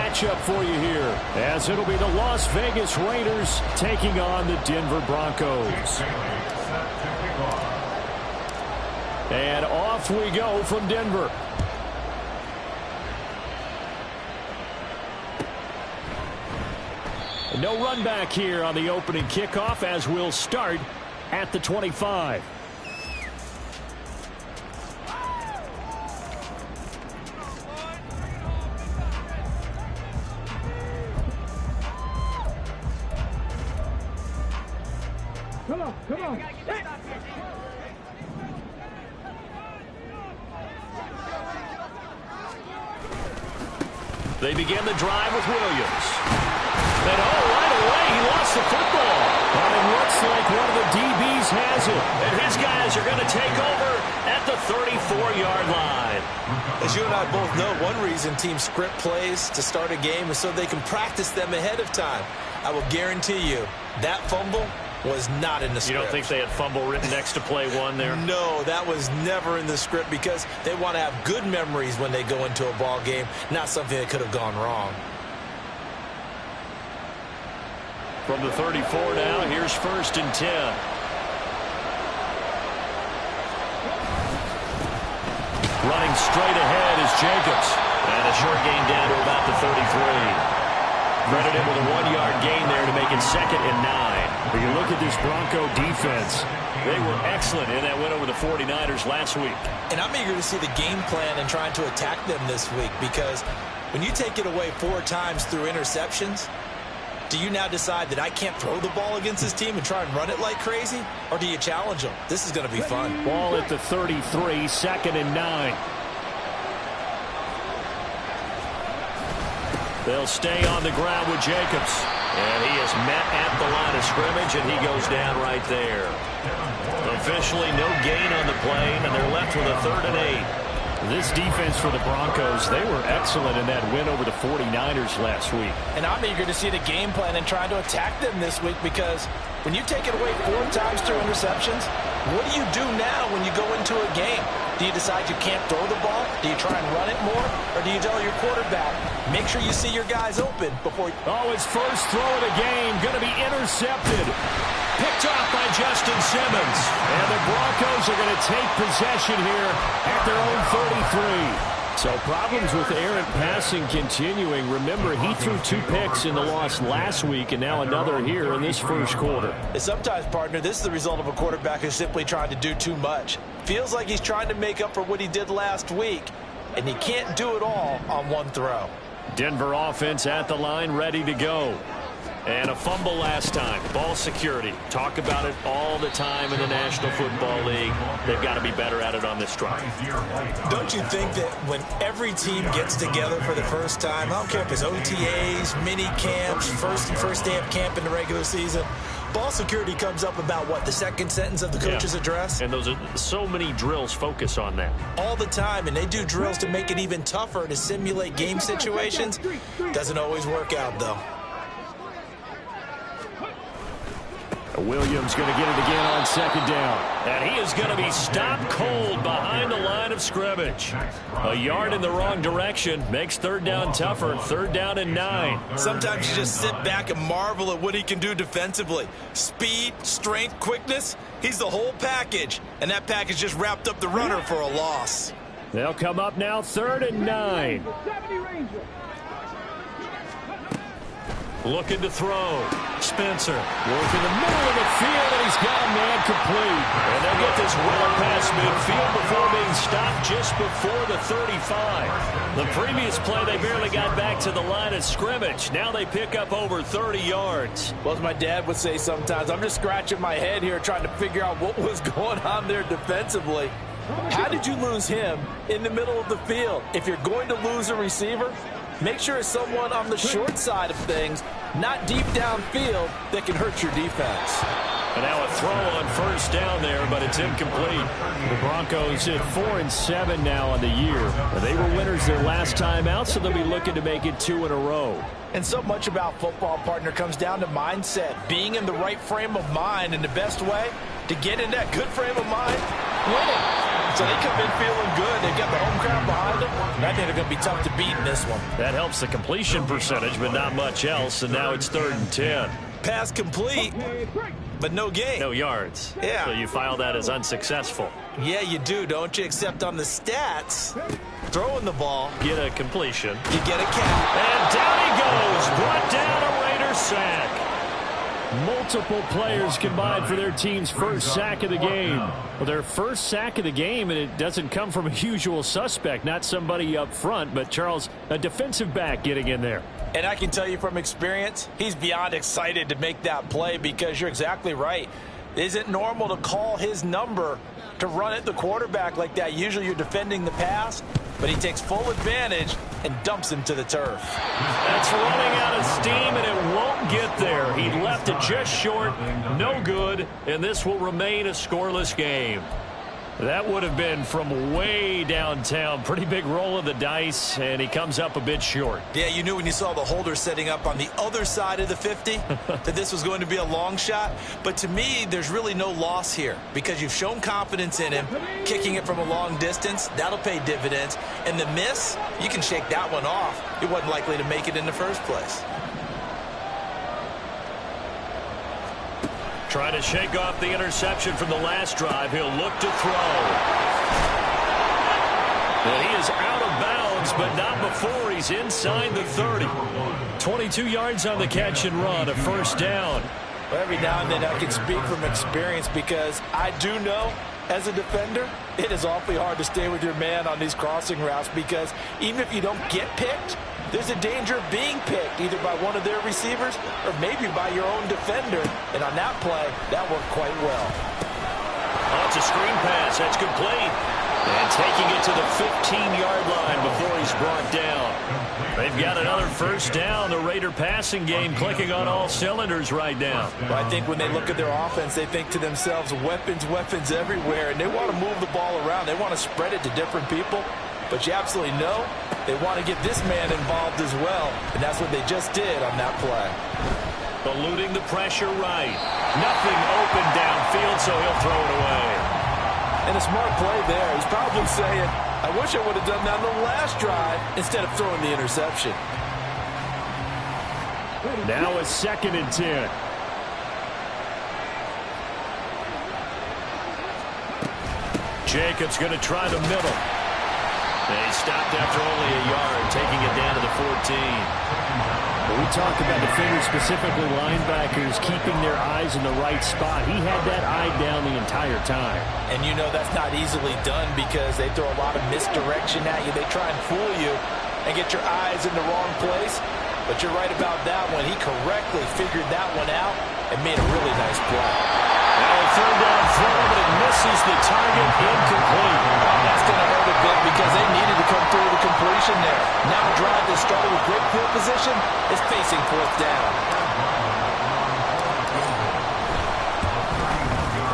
matchup for you here, as it'll be the Las Vegas Raiders taking on the Denver Broncos. And off we go from Denver. No run back here on the opening kickoff, as we'll start at the 25. Come on, come on. They begin the drive with Williams. And right away, he lost the football. But it looks like one of the DBs has it. And his guys are going to take over at the 34-yard line. As you and I both know, one reason teams script plays to start a game is so they can practice them ahead of time. I will guarantee you that fumble was not in the script. You don't think they had fumble written next to play one there? No, that was never in the script because they want to have good memories when they go into a ball game, not something that could have gone wrong. From the 34 now, here's 1st and 10. Running straight ahead is Jacobs. And a short gain down to about the 33. Credited with a 1-yard gain there to make it 2nd and 9. When you look at this Bronco defense, they were excellent in that win over the 49ers last week. And I'm eager to see the game plan and trying to attack them this week because when you take it away 4 times through interceptions, do you now decide that I can't throw the ball against this team and try and run it like crazy? Or do you challenge them? This is going to be fun. Ball at the 33, 2nd and 9. They'll stay on the ground with Jacobs. And he is met at the line of scrimmage, and he goes down right there. Officially no gain on the play, and they're left with a 3rd and 8. This defense for the Broncos, they were excellent in that win over the 49ers last week. And I'm eager to see the game plan and trying to attack them this week because when you take it away 4 times through interceptions, what do you do now when you go into a game? Do you decide you can't throw the ball? Do you try and run it more? Or do you tell your quarterback, make sure you see your guys open before... Oh, his first throw of the game going to be intercepted. Picked off by Justin Simmons. And the Broncos are going to take possession here at their own 33. So problems with errant passing continuing. Remember, he threw 2 picks in the loss last week and now another here in this first quarter. And sometimes, partner, this is the result of a quarterback who's simply trying to do too much. Feels like he's trying to make up for what he did last week, and he can't do it all on one throw. Denver offense at the line, ready to go. And a fumble last time. Ball security. Talk about it all the time in the National Football League. They've got to be better at it on this drive. Don't you think that when every team gets together for the first time, I don't care if it's OTAs, mini camps, first day of camp in the regular season, ball security comes up about what, the second sentence of the coach's address? And those are so many drills focus on that. All the time, and they do drills to make it even tougher to simulate game situations. Doesn't always work out, though. Williams going to get it again on 2nd down. And he is going to be stopped cold behind the line of scrimmage. A yard in the wrong direction makes 3rd down tougher. 3rd down and 9. Sometimes you just sit back and marvel at what he can do defensively. Speed, strength, quickness. He's the whole package. And that package just wrapped up the runner for a loss. They'll come up now 3rd and 9. Looking to throw. Spencer working the middle of the field, and he's got a man complete. And they'll get this well past midfield before being stopped just before the 35. The previous play, they barely got back to the line of scrimmage. Now they pick up over 30 yards. Well, as my dad would say sometimes, I'm just scratching my head here trying to figure out what was going on there defensively. How did you lose him in the middle of the field? If you're going to lose a receiver, make sure it's someone on the short side of things, not deep downfield, that can hurt your defense. And now a throw on 1st down there, but it's incomplete. The Broncos at 4-7 now on the year. They were winners their last time out, so they'll be looking to make it 2 in a row. And so much about football, partner, comes down to mindset, being in the right frame of mind, and the best way to get in that good frame of mind, winning. So they come in feeling good. They've got the home crowd behind them. And I think they're going to be tough to beat in this one. That helps the completion percentage, but not much else. And now it's 3rd and 10. Pass complete, but no gain. No yards. Yeah. So you file that as unsuccessful. Yeah, you do, don't you? Except on the stats, throwing the ball, Get a completion. you get a catch. And down he goes. Brought down, a Raider sack. Multiple players combined for their team's first sack of the game. Well, their first sack of the game, and it doesn't come from a usual suspect, not somebody up front, but Charles, a defensive back getting in there. And I can tell you from experience, he's beyond excited to make that play because you're exactly right. It isn't normal to call his number to run at the quarterback like that. Usually you're defending the pass, but he takes full advantage and dumps him to the turf. That's running out of steam, and it won't get there. He left it just short, no good, and this will remain a scoreless game. That would have been from way downtown. Pretty big roll of the dice, and he comes up a bit short. Yeah, you knew when you saw the holder setting up on the other side of the 50 that this was going to be a long shot. But to me, there's really no loss here because you've shown confidence in him. Kicking it from a long distance, that'll pay dividends. And the miss, you can shake that one off. It wasn't likely to make it in the first place. Trying to shake off the interception from the last drive. He'll look to throw. And he is out of bounds, but not before he's inside the 30. 22 yards on the catch and run, a first down. Well, every now and then I can speak from experience because I do know as a defender, it is awfully hard to stay with your man on these crossing routes because even if you don't get picked, there's a danger of being picked either by one of their receivers or maybe by your own defender. And on that play, that worked quite well. Oh, it's a screen pass. That's complete. And taking it to the 15-yard line before he's brought down. They've got another first down. The Raider passing game clicking on all cylinders right now. Well, I think when they look at their offense, they think to themselves, weapons, weapons everywhere. And they want to move the ball around. They want to spread it to different people. But you absolutely know they want to get this man involved as well. And that's what they just did on that play. Eluding the pressure right. Nothing open downfield, so he'll throw it away. And a smart play there. He's probably saying, I wish I would have done that on the last drive instead of throwing the interception. Now a 2nd and 10. Jacobs going to try the middle. And he stopped after only a yard, taking it down to the 14. We talk about defenders, specifically linebackers, keeping their eyes in the right spot. He had that eye down the entire time. And you know that's not easily done because they throw a lot of misdirection at you. They try and fool you and get your eyes in the wrong place. But you're right about that one. He correctly figured that one out and made a really nice play. Now a 3rd down throw, but it misses the target, incomplete. That's going to hurt a bit because they needed to come through the completion there. Now a drive that started with great field position is facing 4th down.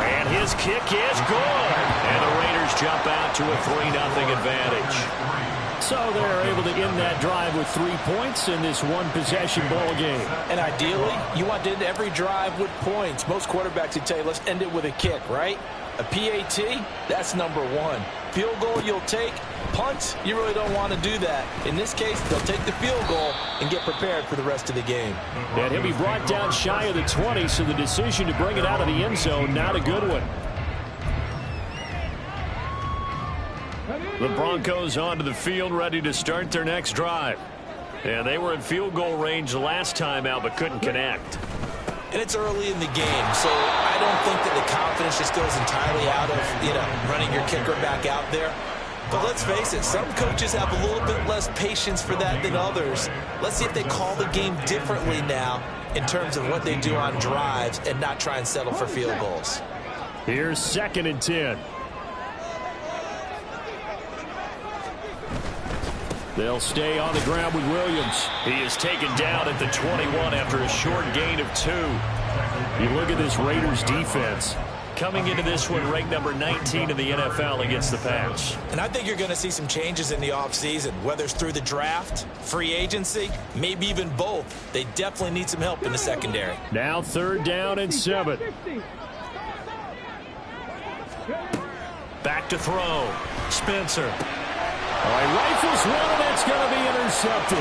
And his kick is good. And the Raiders jump out to a 3-0 advantage. So they're able to end that drive with 3 points in this one-possession ball game. And ideally, you want to end every drive with points. Most quarterbacks would tell you, let's end it with a kick, right? A PAT, that's number 1. Field goal you'll take. Punt, you really don't want to do that. In this case, they'll take the field goal and get prepared for the rest of the game. And he'll be brought down shy of the 20, so the decision to bring it out of the end zone, not a good one. The Broncos onto the field, ready to start their next drive. And they were in field goal range the last time out, but couldn't connect. And it's early in the game, so I don't think that the confidence just goes entirely out of, running your kicker back out there. But let's face it, some coaches have a little bit less patience for that than others. Let's see if they call the game differently now in terms of what they do on drives and not try and settle for field goals. Here's 2nd and 10. They'll stay on the ground with Williams. He is taken down at the 21 after a short gain of 2. You look at this Raiders defense. Coming into this one, ranked number 19 in the NFL against the pass. And I think you're going to see some changes in the offseason, whether it's through the draft, free agency, maybe even both. They definitely need some help in the secondary. Now 3rd down and 7. Back Back to throw. Spencer. All right, rifles one, and it's going to be intercepted.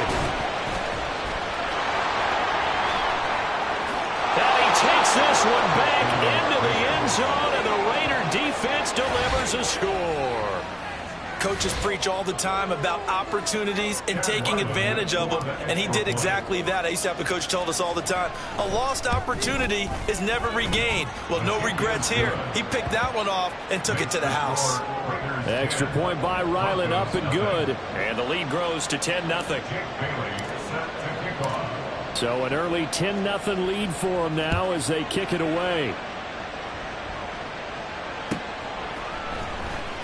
And he takes this one back into the end zone, and the Raider defense delivers a score. Coaches preach all the time about opportunities and taking advantage of them, and he did exactly that. I used to have a coach tell us all the time, a lost opportunity is never regained. Well, no regrets here. He picked that one off and took it to the house. Extra point by Ryland, up and good. And the lead grows to 10-0. So an early 10-0 lead for them now as they kick it away.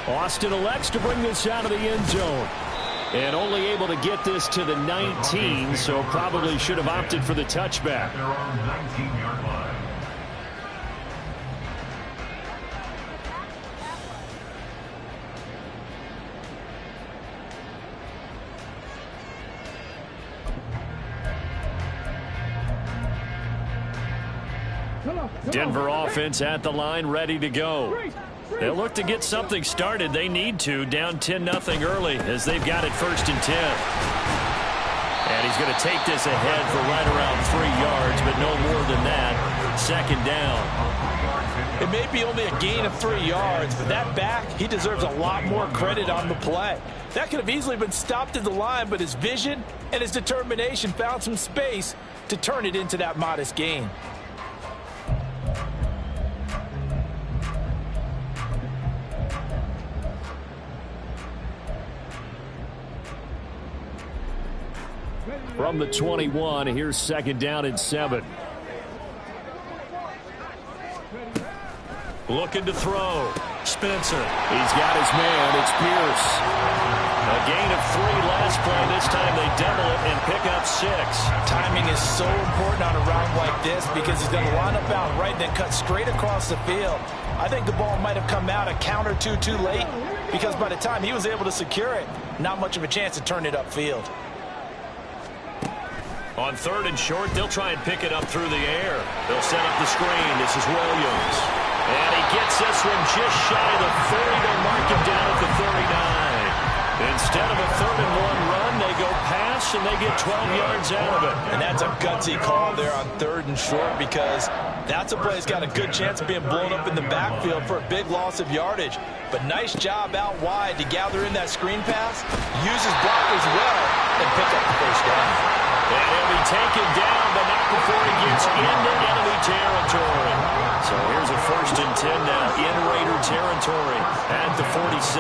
Austin elects to bring this out of the end zone. And only able to get this to the 19, so probably should have opted for the touchback. Denver offense at the line, ready to go. They'll look to get something started. They need to, down 10-0 early as they've got it 1st and 10. And he's going to take this ahead for right around 3 yards, but no more than that. 2nd down. It may be only a gain of 3 yards, but that back, he deserves a lot more credit on the play. That could have easily been stopped at the line, but his vision and his determination found some space to turn it into that modest gain. From the 21, here's 2nd down and 7. Looking to throw. Spencer. He's got his man. It's Pierce. A gain of 3 last play. This time they double it and pick up 6. Timing is so important on a route like this because he's going to line up out right and then cut straight across the field. I think the ball might have come out a count or two too late because by the time he was able to secure it, not much of a chance to turn it upfield. On 3rd and short, they'll try and pick it up through the air. They'll set up the screen. This is Williams. And he gets this one just shy of the 40. They'll mark him down at the 39. Instead of a 3rd and 1 run, they go pass, and they get 12 yards out of it. And that's a gutsy call there on 3rd and short because that's a play that's got a good chance of being blown up in the backfield for a big loss of yardage. But nice job out wide to gather in that screen pass, use his blockers well, and pick up the 1st down. And he'll be taken down, but not before he gets into enemy territory. So here's a 1st and 10 now in Raider territory at the 47.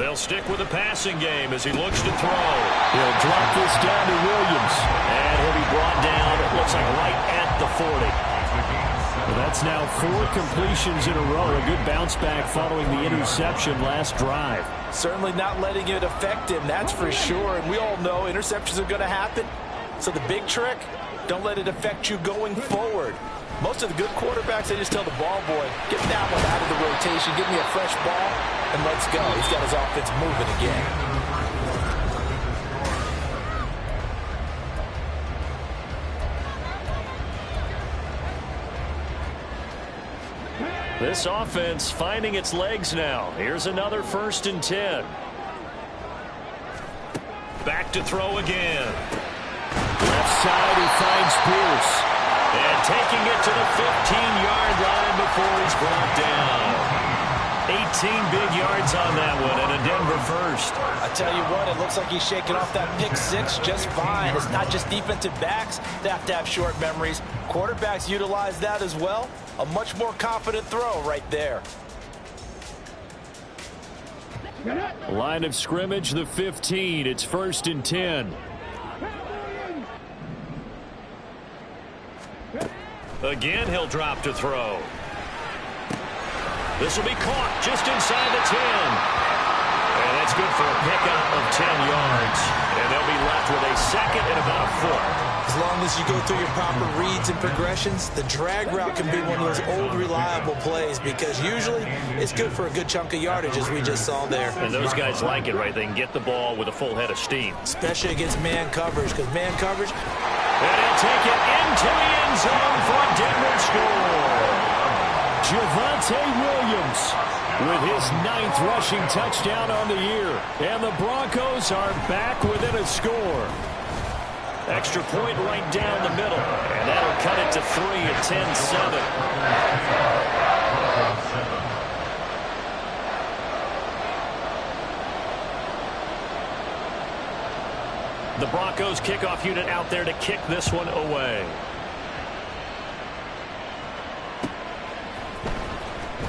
They'll stick with the passing game as he looks to throw. He'll drop this down to Williams. And he'll be brought down, it looks like right at the 40. Well, that's now 4 completions in a row. A good bounce back following the interception last drive. Certainly not letting it affect him, that's for sure. And we all know interceptions are going to happen. So the big trick, don't let it affect you going forward. Most of the good quarterbacks, they just tell the ball boy, get that one out of the rotation, give me a fresh ball, and let's go. He's got his offense moving again. This offense finding its legs now. Here's another 1st and 10. Back to throw again. Left side, he finds Pierce. And taking it to the 15-yard line before he's brought down. 18 big yards on that one, and a Denver first. I tell you what, it looks like he's shaking off that pick 6 just fine. It's not just defensive backs that have to have short memories. Quarterbacks utilize that as well. A much more confident throw right there. Line of scrimmage, the 15. It's 1st and 10. Again, he'll drop to throw. This will be caught just inside the 10. And That's good for a pickup of 10 yards. And they'll be left with a second and about a foot. As long as you go through your proper reads and progressions, the drag route can be one of those old reliable plays because usually it's good for a good chunk of yardage as we just saw there. And those guys like it, right? They can get the ball with a full head of steam. Especially against man coverage because man coverage. And he'll take it into the end zone for a Denver score. Javonte Williams with his 9th rushing touchdown on the year. And the Broncos are back within a score. Extra point right down the middle. And that'll cut it to 3 at 10-7. The Broncos kickoff unit out there to kick this one away.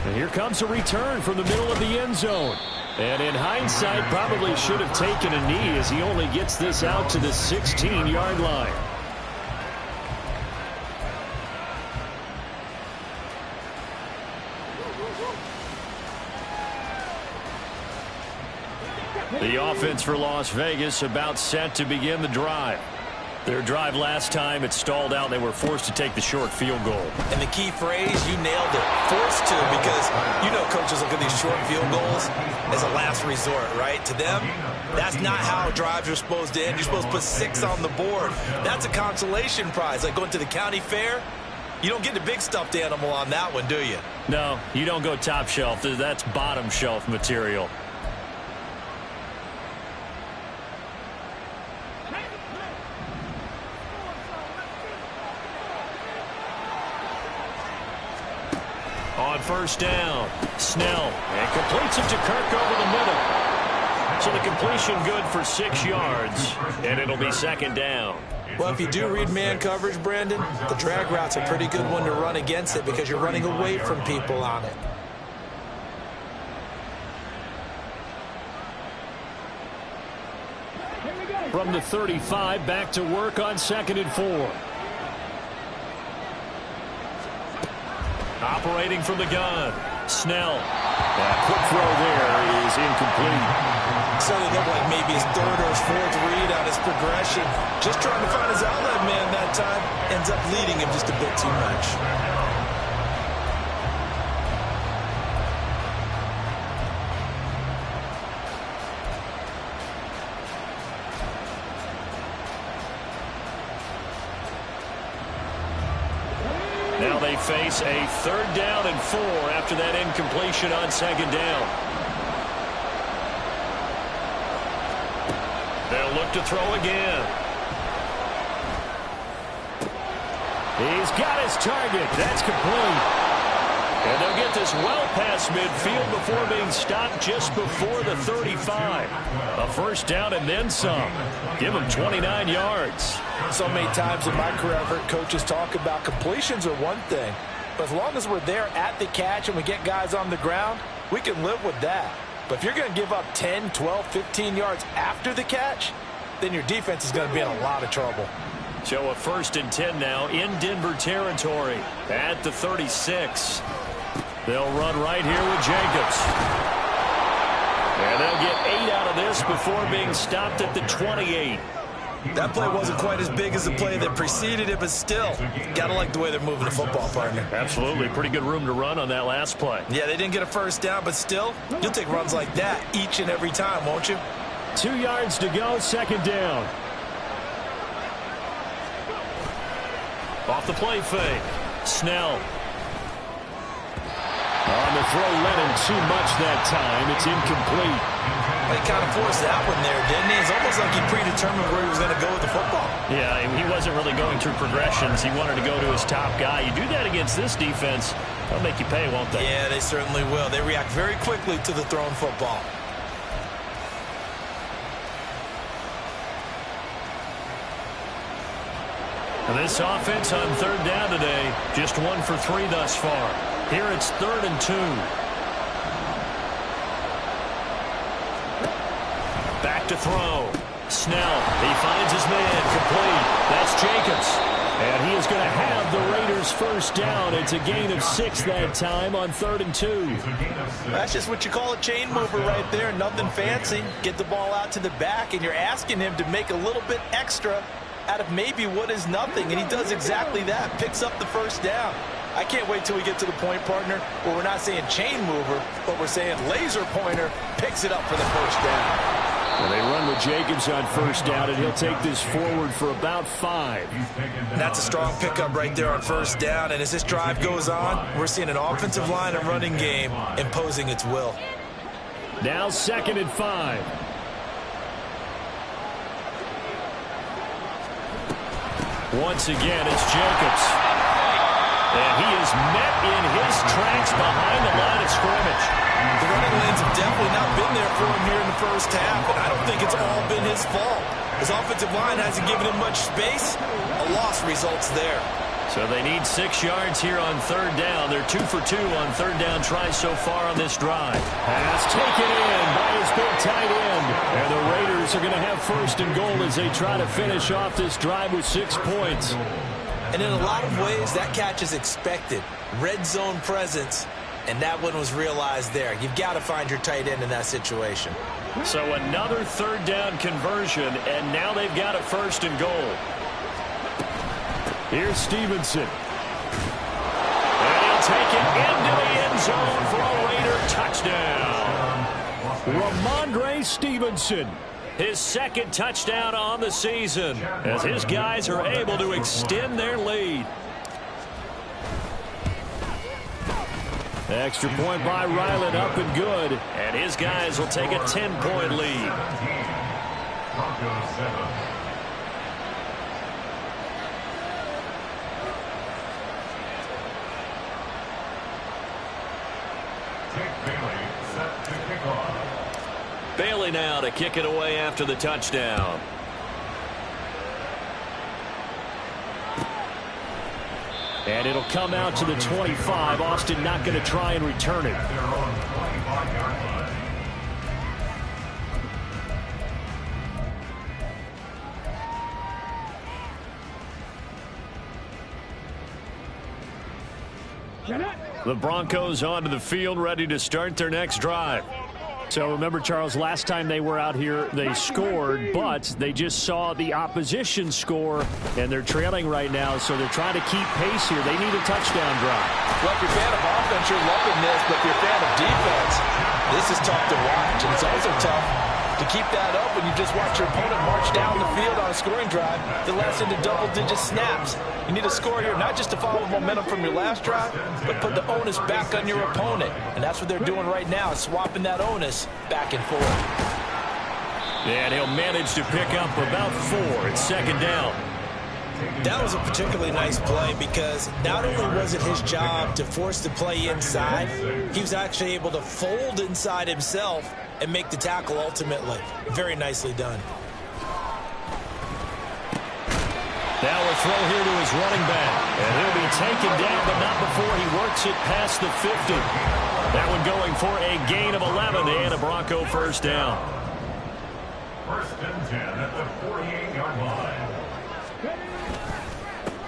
And here comes a return from the middle of the end zone. And in hindsight, probably should have taken a knee as he only gets this out to the 16-yard line. The offense for Las Vegas about set to begin the drive. Their drive last time, it stalled out. They were forced to take the short field goal. And the key phrase, you nailed it. Forced to, because you know coaches look at these short field goals as a last resort, right? To them, that's not how drives are supposed to end. You're supposed to put 6 on the board. That's a consolation prize. Like going to the county fair, you don't get the big stuffed animal on that one, do you? No, you don't go top shelf. That's bottom shelf material. On first down, Snell, and completes it to Kirk over the middle. So the completion good for 6 yards, and it'll be second down. Well, if you do read man coverage, Brandon, the drag route's a pretty good one to run against it because you're running away from people on it. From the 35, back to work on 2nd and 4. Operating from the gun, Snell. That quick throw there is incomplete. So it looked like maybe his 3rd or his 4th read on his progression. Just trying to find his outlet man that time. Ends up leading him just a bit too much. Now they face a 3rd down and 4 after that incompletion on 2nd down. They'll look to throw again. He's got his target. That's complete. And they'll get this well past midfield before being stopped just before the 35. A first down and then some. Give them 29 yards. So many times in my career I've heard coaches talk about completions are one thing. But as long as we're there at the catch and we get guys on the ground, we can live with that. But if you're going to give up 10, 12, 15 yards after the catch, then your defense is going to be in a lot of trouble. So a 1st and 10 now in Denver territory at the 36. They'll run right here with Jacobs. And they'll get 8 out of this before being stopped at the 28. That play wasn't quite as big as the play that preceded it, but still, gotta like the way they're moving the football, partner. Absolutely. Pretty good room to run on that last play. Yeah, they didn't get a first down, but still, you'll take runs like that each and every time, won't you? 2 yards to go, 2nd down. Off the play fake. Snell. On the throw, let him too much that time. It's incomplete. He kind of forced that one there, didn't he? It's almost like he predetermined where he was going to go with the football. Yeah, he wasn't really going through progressions. He wanted to go to his top guy. You do that against this defense, they'll make you pay, won't they? Yeah, they certainly will. They react very quickly to the thrown football. And this offense on 3rd down today, just 1 for 3 thus far. Here it's 3rd and 2. Back to throw. Snell, he finds his man, complete. That's Jacobs. And he is going to have the Raiders first down. It's a gain of 6 that time on 3rd and 2. That's just what you call a chain mover right there. Nothing fancy. Get the ball out to the back, and you're asking him to make a little bit extra out of maybe what is nothing, and he does exactly that. Picks up the first down. I can't wait till we get to the point, partner, where we're not saying chain mover, but we're saying laser pointer picks it up for the first down. Well, they run with Jacobs on first down, and he'll take this forward for about 5. That's a strong pickup right there on first down, and as this drive goes on, we're seeing an offensive line and running game imposing its will. Now 2nd and 5. Once again, it's Jacobs. And he is met in his tracks behind the line of scrimmage. The running lanes have definitely not been there for him here in the first half, and I don't think it's all been his fault. His offensive line hasn't given him much space. A loss results there. So they need 6 yards here on 3rd down. They're 2 for 2 on 3rd down tries so far on this drive. Pass taken in by his big tight end. And the Raiders are going to have 1st and goal as they try to finish off this drive with 6 points. And in a lot of ways, that catch is expected. Red zone presence, and that one was realized there. You've got to find your tight end in that situation. So another 3rd down conversion, and now they've got a 1st and goal. Here's Stevenson. And he'll take it into the end zone for a Raider touchdown. Ramondre Stevenson. His 2nd touchdown on the season as his guys are able to extend their lead. Extra point by Ryland up and good. And his guys will take a 10-point lead. Bailey now to kick it away after the touchdown. And it'll come out to the 25. Austin not going to try and return it. The Broncos onto the field, ready to start their next drive. So remember, Charles, last time they were out here, they scored, but they just saw the opposition score, and they're trailing right now, so they're trying to keep pace here. They need a touchdown drive. Well, if you're a fan of offense, you're loving this, but if you're a fan of defense, this is tough to watch, and it's also tough to keep that up when you just watch your opponent march down the field on a scoring drive that lasts into double-digit snaps. You need a score here, not just to follow momentum from your last drive, but put the onus back on your opponent. And that's what they're doing right now, swapping that onus back and forth. And he'll manage to pick up about 4. It's 2nd down. That was a particularly nice play because not only was it his job to force the play inside, he was actually able to fold inside himself and make the tackle ultimately. Very nicely done. Now a throw here to his running back. And he'll be taken down, but not before he works it past the 50. That one going for a gain of 11 and a Bronco first down. 1st and 10 at the 48-yard line.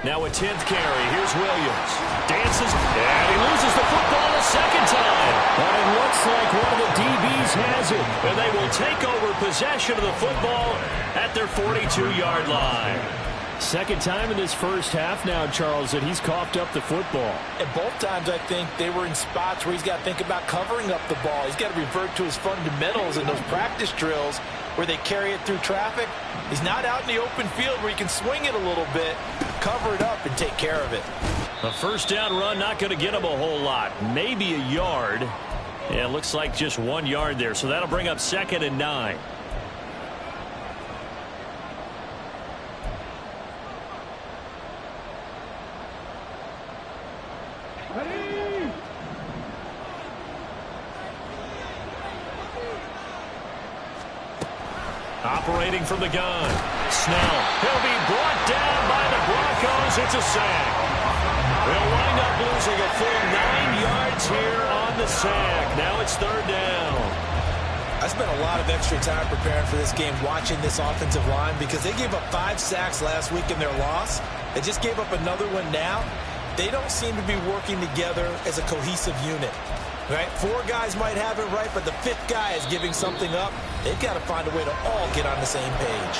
Now a 10th carry. Here's Williams. Dances, and he loses the football a 2nd time. But it looks like one of the DBs has it. And they will take over possession of the football at their 42-yard line. 2nd time in this first half now, Charles, that he's coughed up the football. And both times, I think, they were in spots where he's got to think about covering up the ball. He's got to revert to his fundamentals in those practice drills where they carry it through traffic. He's not out in the open field where he can swing it a little bit, cover it up, and take care of it. A first down run, not going to get him a whole lot. Maybe a yard. Yeah, it looks like just 1 yard there. So that'll bring up 2nd and 9. Operating from the gun. Snell. He'll be brought down by the Broncos. It's a sack. They'll wind up losing a full 9 yards here on the sack. Now it's 3rd down. I spent a lot of extra time preparing for this game watching this offensive line because they gave up 5 sacks last week in their loss. They just gave up another one now. They don't seem to be working together as a cohesive unit. Right? 4 guys might have it right, but the 5th guy is giving something up. They've got to find a way to all get on the same page.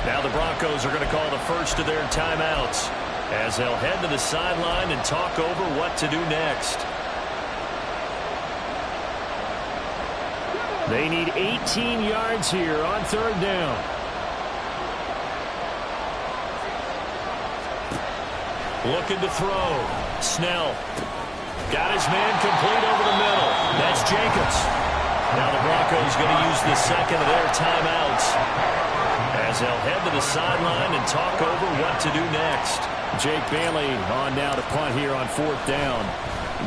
Now the Broncos are going to call the first of their timeouts as they'll head to the sideline and talk over what to do next. They need 18 yards here on 3rd down. Looking to throw. Snell. Got his man complete over the middle. That's Jacobs. Now the Broncos going to use the second of their timeouts as they'll head to the sideline and talk over what to do next. Jake Bailey on now to punt here on 4th down.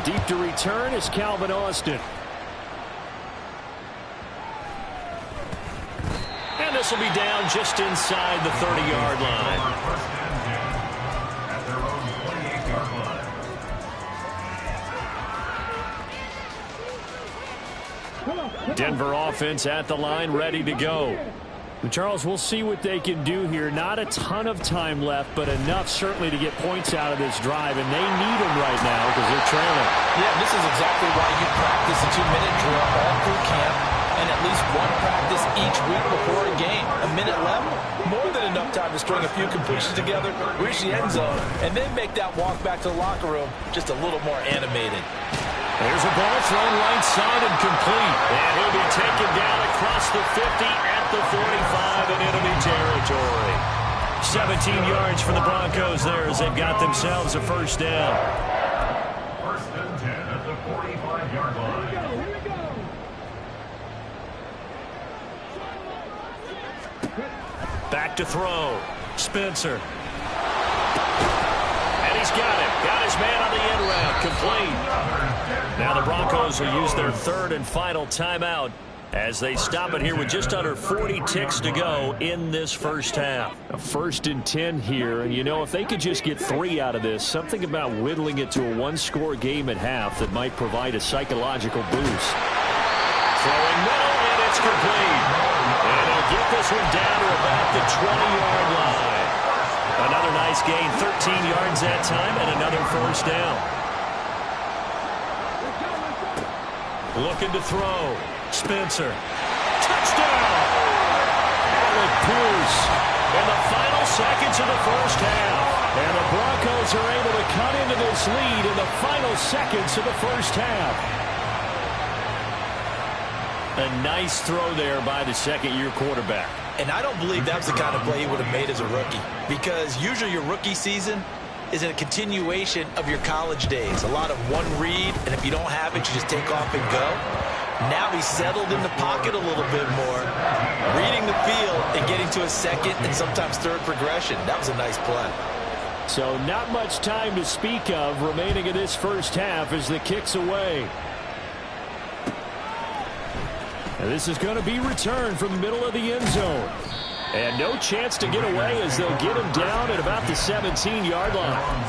Deep to return is Calvin Austin. And this will be down just inside the 30-yard line. Denver offense at the line, ready to go. Charles, we'll see what they can do here. Not a ton of time left, but enough certainly to get points out of this drive, and they need them right now because they're trailing. Yeah, this is exactly why you practice a 2-minute drill all through camp and at least one practice each week before a game. A minute left, more than enough time to string a few completions together, reach the end zone, and then make that walk back to the locker room just a little more animated. There's a ball thrown right side and complete. And he'll be taken down across the 50 at the 45 in enemy territory. 17 yards for the Broncos there as they've got themselves a first down. 1st and 10 at the 45-yard line. Back to throw. Spencer. And he's got it. Got his man on the end route. Complete. Now the Broncos will use their 3rd and final timeout as they stop it here with just under 40 ticks to go in this first half. A 1st and 10 here, and you know, if they could just get 3 out of this, something about whittling it to a 1-score game at half that might provide a psychological boost. Throwing middle, and it's complete. And he'll get this one down to about the 20-yard line. Another nice gain, 13 yards that time, and another first down. Looking to throw. Spencer. Touchdown! Alec Pierce in the final seconds of the first half. And the Broncos are able to cut into this lead in the final seconds of the first half. A nice throw there by the second-year quarterback. And I don't believe that was the kind of play he would have made as a rookie, because usually your rookie season is a continuation of your college days. A lot of one read, and if you don't have it, you just take off and go. Now he's settled in the pocket a little bit more, reading the field and getting to a second and sometimes 3rd progression. That was a nice play. So not much time to speak of remaining in this first half as the kick's away. And this is going to be returned from the middle of the end zone. And no chance to get away as they'll get him down at about the 17-yard line.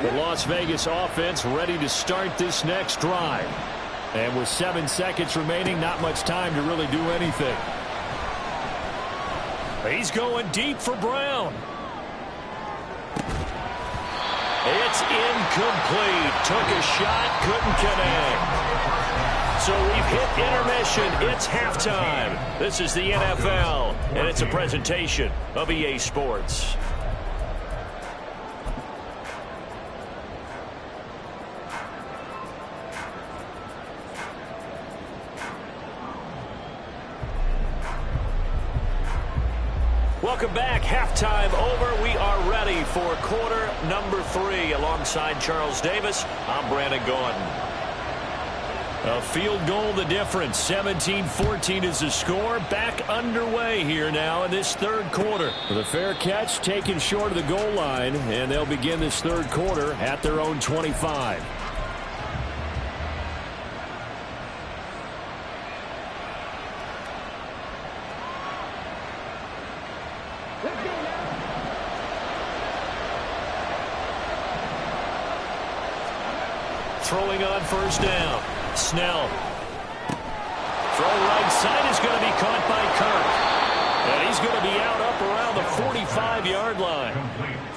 The Las Vegas offense ready to start this next drive. And with 7 seconds remaining, not much time to really do anything. He's going deep for Brown. It's incomplete. Took a shot, couldn't connect. So we've hit intermission. It's halftime. This is the NFL, and it's a presentation of EA Sports. Welcome back. Halftime over. We are ready for quarter number 3. Alongside Charles Davis, I'm Brandon Gaudin. A field goal the difference. 17-14 is the score. Back underway here now in this 3rd quarter. The fair catch taken short of the goal line, and they'll begin this 3rd quarter at their own 25. Throwing on first down. Snell. Throw right side is going to be caught by Kirk. And he's going to be out up around the 45-yard line.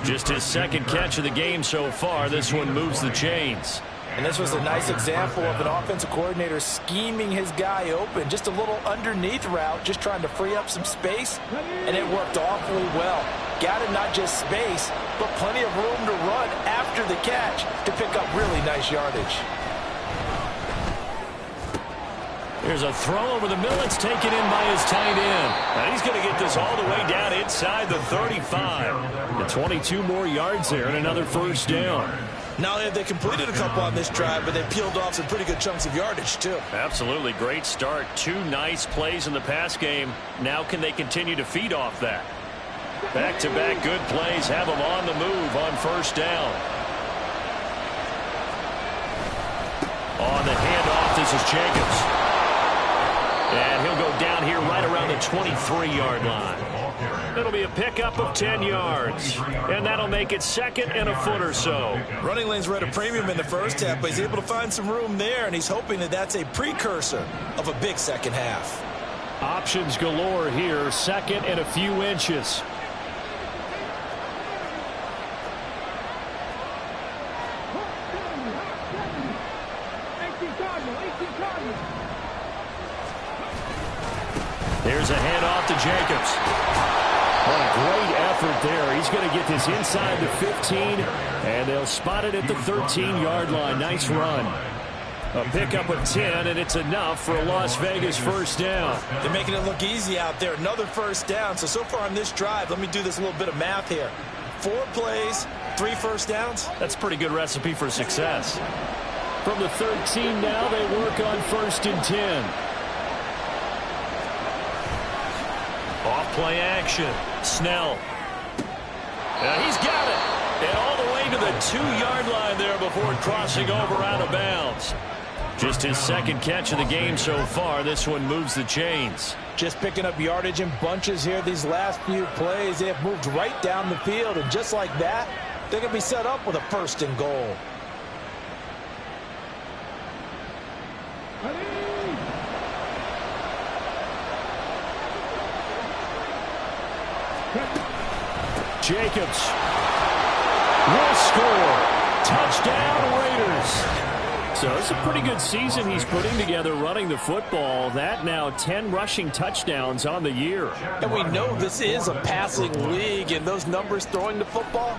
Just his second catch of the game so far. This one moves the chains. And this was a nice example of an offensive coordinator scheming his guy open. Just a little underneath route, just trying to free up some space, and it worked awfully well. Got him not just space, but plenty of room to run after the catch to pick up really nice yardage. Here's a throw over the middle. It's taken in by his tight end. And he's going to get this all the way down inside the 35. The 22 more yards there and another first down. Not only have they completed a couple on this drive, but they peeled off some pretty good chunks of yardage, too. Absolutely great start. 2 nice plays in the pass game. Now can they continue to feed off that? Back-to-back good plays have them on the move on first down. On the handoff, this is Jacobs. And he'll go down here right around the 23-yard line. It'll be a pickup of 10 yards. And that'll make it second and a foot or so. Running lanes were at a premium in the first half, but he's able to find some room there, and he's hoping that that's a precursor of a big second half. Options galore here, second and a few inches. Here's a handoff to Jacobs. What a great effort there. He's going to get this inside the 15, and they'll spot it at the 13-yard line. Nice run. A pickup of 10, and it's enough for a Las Vegas first down. They're making it look easy out there. Another first down. So far on this drive, let me do this little bit of math here. 4 plays, 3 first downs. That's a pretty good recipe for success. From the 13 now, they work on first and 10. Off-play action. Snell. And he's got it. And all the way to the 2-yard line there before crossing over out of bounds. Just his second catch of the game so far. This one moves the chains. Just picking up yardage in bunches here. These last few plays, they have moved right down the field. And just like that, they're going to be set up with a first and goal. Jacobs will score. Touchdown, Raiders. So it's a pretty good season he's putting together running the football. That now 10 rushing touchdowns on the year. And we know this is a passing league, and those numbers throwing the football,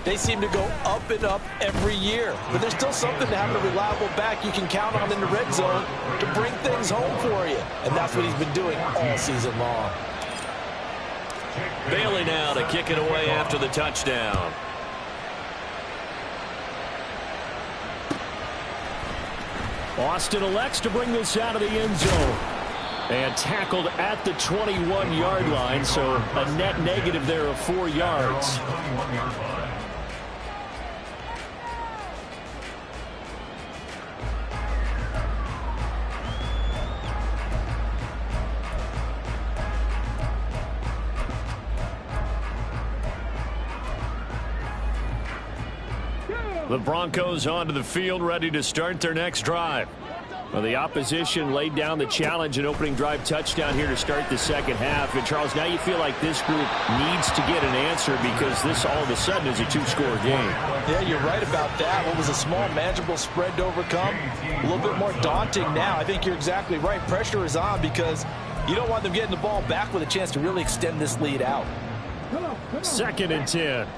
they seem to go up and up every year. But there's still something to having a reliable back you can count on in the red zone to bring things home for you. And that's what he's been doing all season long. Bailey now to kick it away after the touchdown. Austin elects to bring this out of the end zone. And tackled at the 21-yard line, so a net negative there of 4 yards. The Broncos onto the field, ready to start their next drive. Well, the opposition laid down the challenge and opening drive touchdown here to start the second half. And, Charles, now you feel like this group needs to get an answer because this all of a sudden is a 2-score game. Yeah, you're right about that. What was a small, manageable spread to overcome, a little bit more daunting now. I think you're exactly right. Pressure is on because you don't want them getting the ball back with a chance to really extend this lead out. Second and 10.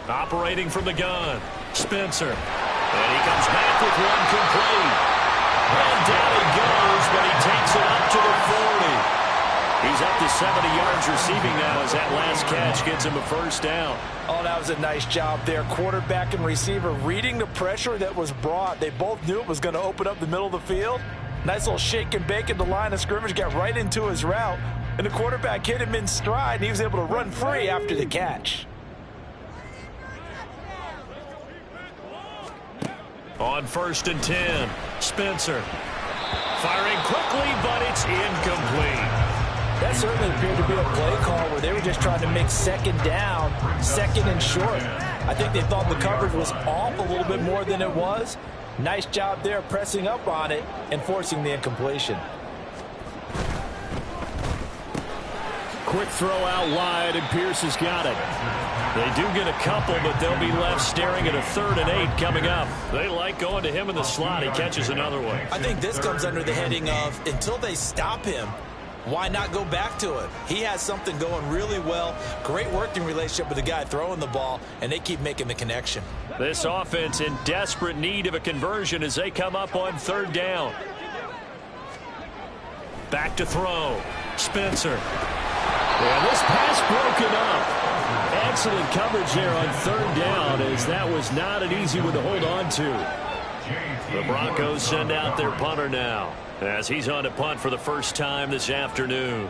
Operating from the gun, Spencer. And he comes back with one complete. And down he goes, but he takes it up to the 40. He's up to 70 yards receiving now as that last catch gets him a first down. Oh, that was a nice job there. Quarterback and receiver reading the pressure that was brought. They both knew it was going to open up the middle of the field. Nice little shake and bake at the line of scrimmage, got right into his route. And the quarterback hit him in stride, and he was able to run free after the catch. On first and 10, Spencer. Firing quickly, but it's incomplete. That certainly appeared to be a play call where they were just trying to make second down, second and short. I think they thought the coverage was off a little bit more than it was. Nice job there pressing up on it and forcing the incompletion. Quick throw out wide, and Pierce has got it. They do get a couple, but they'll be left staring at a 3rd and 8 coming up. They like going to him in the slot. He catches another one. I think this comes under the heading of, until they stop him, why not go back to it? He has something going really well. Great working relationship with the guy throwing the ball, and they keep making the connection. This offense in desperate need of a conversion as they come up on 3rd down. Back to throw. Spencer. And this pass broken up. Excellent coverage there on 3rd down, as that was not an easy one to hold on to. The Broncos send out their punter now, as he's on to punt for the first time this afternoon.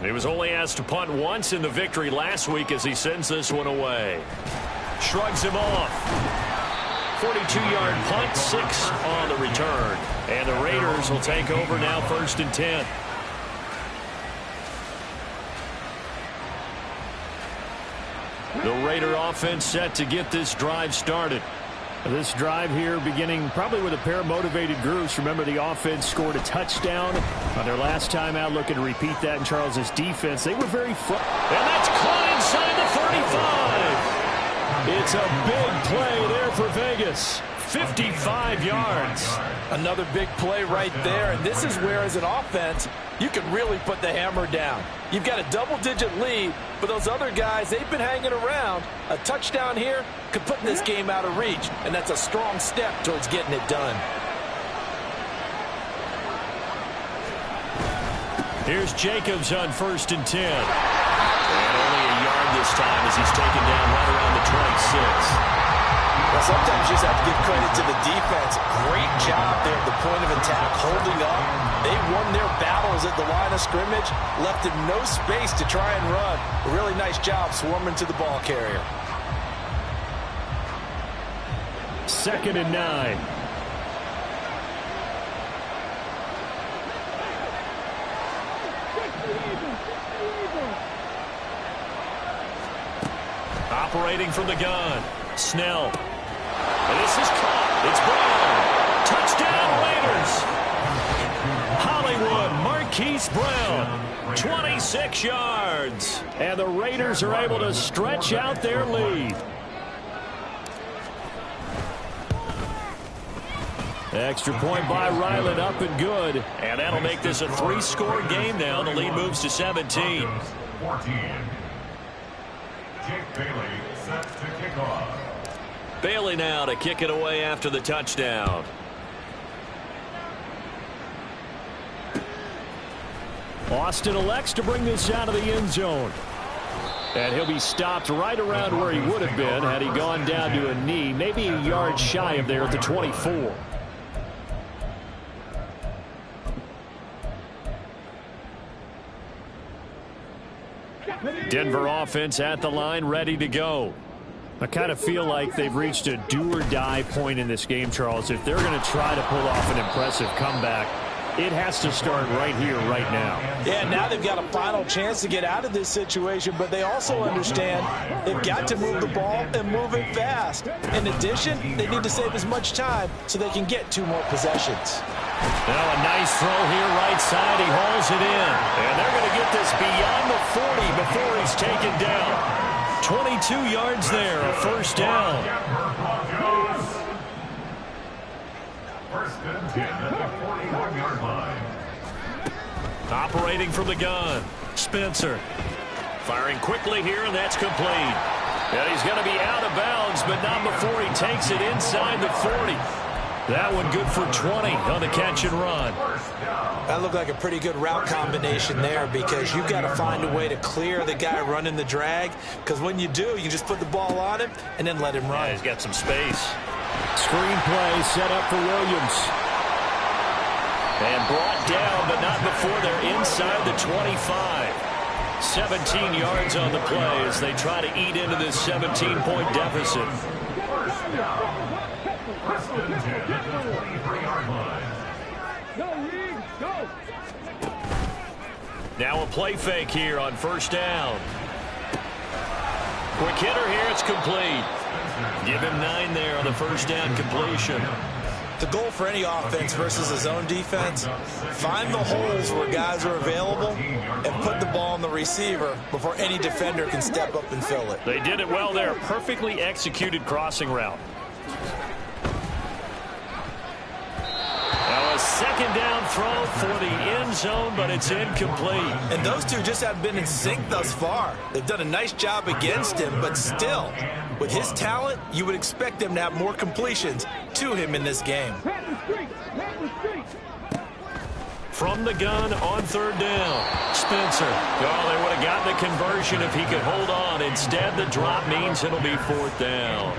He was only asked to punt once in the victory last week as he sends this one away. Shrugs him off. 42-yard punt, 6 on the return. And the Raiders will take over now, 1st and 10. The Raider offense set to get this drive started. This drive here beginning probably with a pair of motivated groups. Remember, the offense scored a touchdown on their last time out. Looking to repeat that in Charles's defense. They were very front. And that's caught inside the 35. It's a big play there for Vegas. 55 yards. Another big play right there, and this is where, as an offense, you can really put the hammer down. You've got a double-digit lead, but those other guys, they've been hanging around. A touchdown here could put this game out of reach, and that's a strong step towards getting it done. Here's Jacobs on 1st and 10. And only a yard this time as he's taken down right around the 26. Well, sometimes you just have to give credit to the defense. Great job there at the point of attack, holding up. They won their battles at the line of scrimmage, left them no space to try and run. A really nice job swarming to the ball carrier. 2nd and 9. Operating from the gun, Snell. And this is caught. It's Brown. Touchdown, Raiders. Hollywood, Marquise Brown. 26 yards. And the Raiders are able to stretch out their lead. Extra point by Ryland, up and good. And that'll make this a 3-score game now. The lead moves to 17. 14. Jake Bailey set to kick off. Bailey now to kick it away after the touchdown. Austin elects to bring this out of the end zone. And he'll be stopped right around where he would have been had he gone down to a knee, maybe a yard shy of there at the 24. Denver offense at the line, ready to go. I kind of feel like they've reached a do-or-die point in this game, Charles. If they're going to try to pull off an impressive comeback, it has to start right here, right now. Yeah, now they've got a final chance to get out of this situation, but they also understand they've got to move the ball and move it fast. In addition, they need to save as much time so they can get 2 more possessions. Now a nice throw here right side. He hauls it in. And they're going to get this beyond the 40 before he's taken down. 22 yards there, a 1st down. First and 10 at the 41-yard line. Operating from the gun, Spencer. Firing quickly here, and that's complete. And he's going to be out of bounds, but not before he takes it inside the 40. That one good for 20 on the catch and run. That looked like a pretty good route combination there, because you've got to find a way to clear the guy running the drag, because when you do, you just put the ball on him and then let him run. Yeah, he's got some space. Screen play set up for Williams. And brought down, but not before they're inside the 25. 17 yards on the play as they try to eat into this 17-point deficit. First down. First and 10 at the 23-yard line. Now a play fake here on 1st down. Quick hitter here. It's complete. Give him 9 there on the first down completion. The goal for any offense versus his own defense, find the holes where guys are available and put the ball on the receiver before any defender can step up and fill it. They did it well there. Perfectly executed crossing route. Now a second down throw for the end zone, but it's incomplete. And those two just have been in sync thus far. They've done a nice job against him, but still, with his talent, you would expect them to have more completions to him in this game. From the gun on third down, Spencer. Oh, they would have gotten the conversion if he could hold on. Instead, the drop means it'll be fourth down.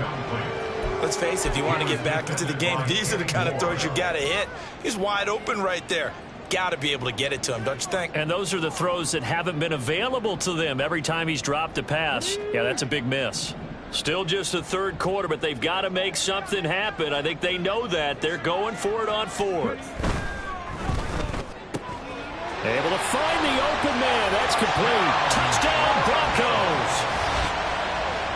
Let's face it, if you want to get back into the game, these are the kind of throws you got to hit. He's wide open right there. Got to be able to get it to him, don't you think? And those are the throws that haven't been available to them every time he's dropped a pass. Yeah, that's a big miss. Still just the third quarter, but they've got to make something happen. I think they know that. They're going for it on fourth. Able to find the open man. That's complete. Touchdown, Broncos.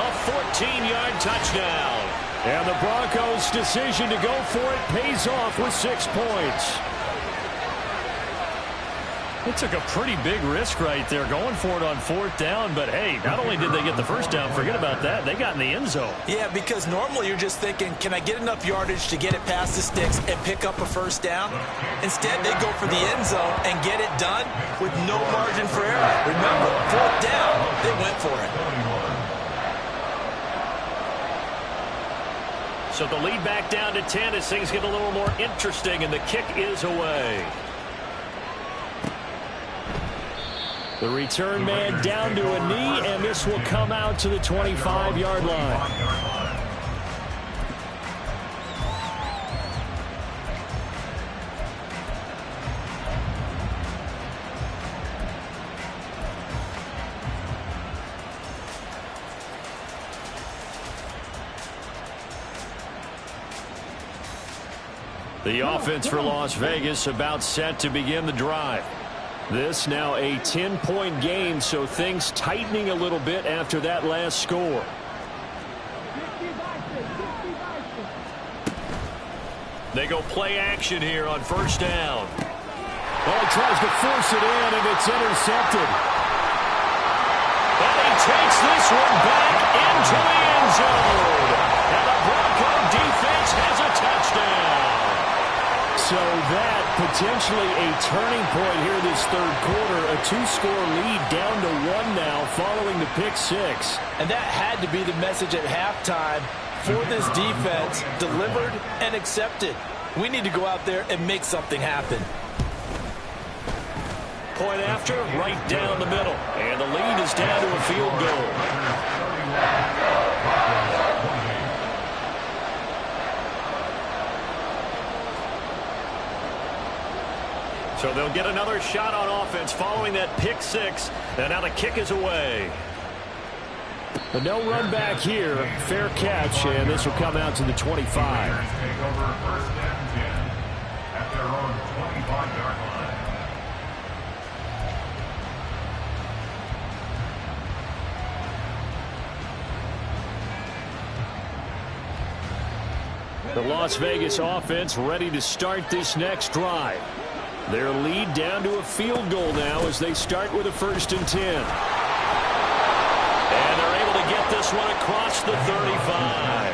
A 14-yard touchdown. And the Broncos' decision to go for it pays off with 6 points. They took a pretty big risk right there going for it on fourth down. But, hey, not only did they get the first down, forget about that, they got in the end zone. Yeah, because normally you're just thinking, can I get enough yardage to get it past the sticks and pick up a first down? Instead, they go for the end zone and get it done with no margin for error. Remember, fourth down, they went for it. So the lead back down to 10 as things get a little more interesting, and the kick is away. The return man down to a knee, and this will come out to the 25-yard line. The offense for Las Vegas about set to begin the drive. This now a 10-point game, so things tightening a little bit after that last score. They go play action here on first down. Well, he tries to force it in, and it's intercepted. And he takes this one back into the end zone. And the Bronco defense has a touchdown. So that potentially a turning point here this third quarter. A 2-score lead down to 1 now following the pick six. And that had to be the message at halftime for this defense. Delivered and accepted. We need to go out there and make something happen. Point after, right down the middle. And the lead is down to a field goal. So they'll get another shot on offense following that pick six. And now the kick is away. But no run back here. Fair catch, and this will come out to the 25. Take over first and 10 at their own 25-yard line. The Las Vegas offense ready to start this next drive. Their lead down to a field goal now as they start with a 1st and 10. And they're able to get this one across the 35.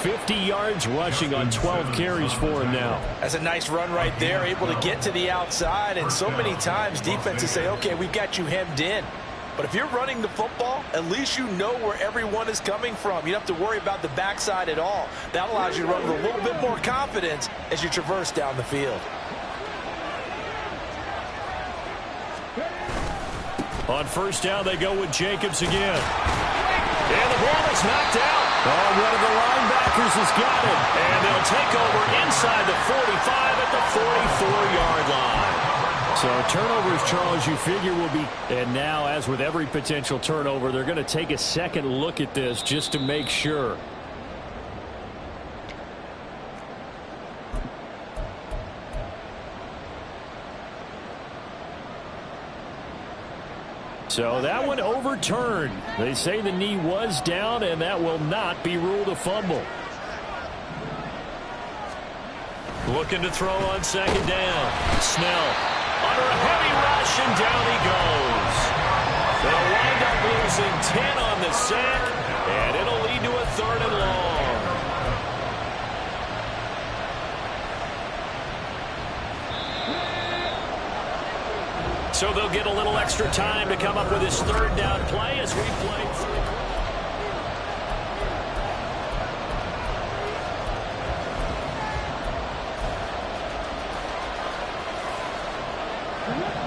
50 yards rushing on 12 carries for him now. That's a nice run right there, able to get to the outside. And so many times defenses say, okay, we've got you hemmed in. But if you're running the football, at least you know where everyone is coming from. You don't have to worry about the backside at all. That allows you to run with a little bit more confidence as you traverse down the field. On first down, they go with Jacobs again. And the ball is knocked out. Oh, one of the linebackers has got it. And they'll take over inside the 45 at the 44-yard line. So turnovers, Charles, you figure will be. And now, as with every potential turnover, they're going to take a second look at this just to make sure. So that one overturned. They say the knee was down, and that will not be ruled a fumble. Looking to throw on second down. Snell under a heavy rush, and down he goes. They'll wind up losing 10 on the sack, and it'll lead to a 3rd and long. So they'll get a little extra time to come up with his 3rd down play as we play through.